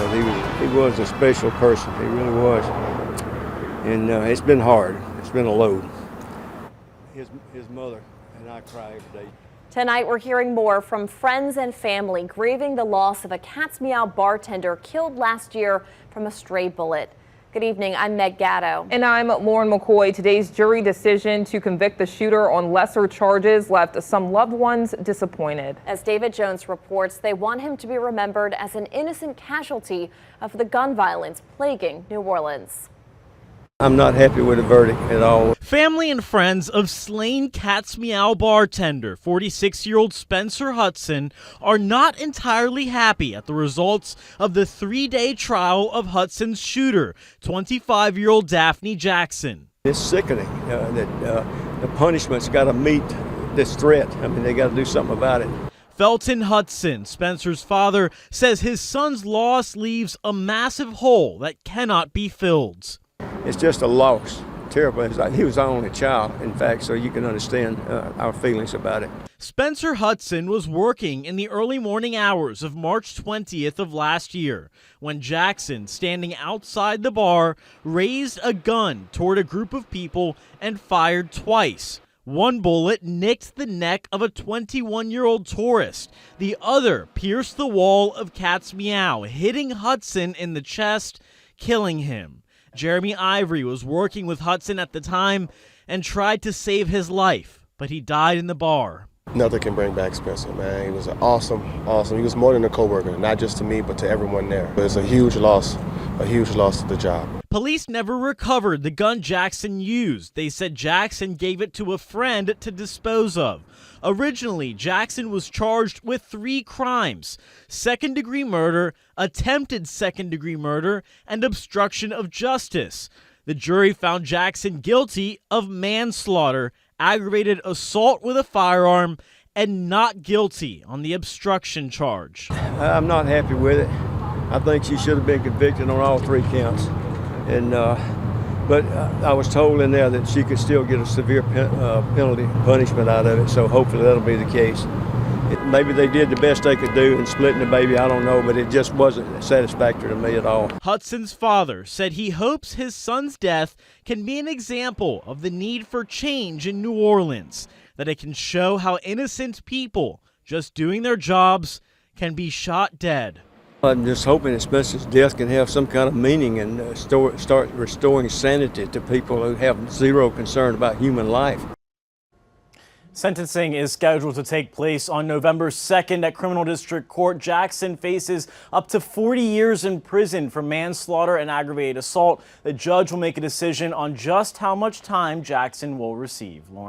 because he was a special person. He really was. And it's been hard. It's been a load. His mother and I cry every day. Tonight, we're hearing more from friends and family grieving the loss of a Cat's Meow bartender killed last year from a stray bullet. Good evening, I'm Meg Gatto. And I'm Lauren McCoy. Today's jury decision to convict the shooter on lesser charges left some loved ones disappointed. As David Jones reports, they want him to be remembered as an innocent casualty of the gun violence plaguing New Orleans. I'm not happy with the verdict at all. Family and friends of slain Cat's Meow bartender, 46-year-old Spencer Hudson, are not entirely happy at the results of the 3-day trial of Hudson's shooter, 25-year-old Daphne Jackson. It's sickening that the punishment's got to meet this threat. I mean, they got to do something about it. Felton Hudson, Spencer's father, says his son's loss leaves a massive hole that cannot be filled. It's just a loss. Terrible. He was our only child, in fact, so you can understand our feelings about it. Spencer Hudson was working in the early morning hours of March 20th of last year when Jackson, standing outside the bar, raised a gun toward a group of people and fired twice. One bullet nicked the neck of a 21-year-old tourist. The other pierced the wall of Cat's Meow, hitting Hudson in the chest, killing him. Jeremy Ivory was working with Hudson at the time and tried to save his life, but he died in the bar. Nothing can bring back Spencer, man. He was an awesome. He was more than a coworker, not just to me, but to everyone there. But it's a huge loss to the job. Police never recovered the gun Jackson used. They said Jackson gave it to a friend to dispose of. Originally, Jackson was charged with 3 crimes: second-degree murder, attempted second-degree murder, and obstruction of justice. The jury found Jackson guilty of manslaughter, aggravated assault with a firearm, and not guilty on the obstruction charge. I'm not happy with it. I think she should have been convicted on all 3 counts. And but I was told in there that she could still get a severe punishment out of it, so hopefully that'll be the case. Maybe they did the best they could do in splitting the baby, I don't know, but it just wasn't satisfactory to me at all. Hudson's father said he hopes his son's death can be an example of the need for change in New Orleans, that it can show how innocent people, just doing their jobs, can be shot dead. I'm just hoping that Spencer's death can have some kind of meaning and start restoring sanity to people who have zero concern about human life. Sentencing is scheduled to take place on November 2nd at Criminal District Court. Jackson faces up to 40 years in prison for manslaughter and aggravated assault. The judge will make a decision on just how much time Jackson will receive. Lauren.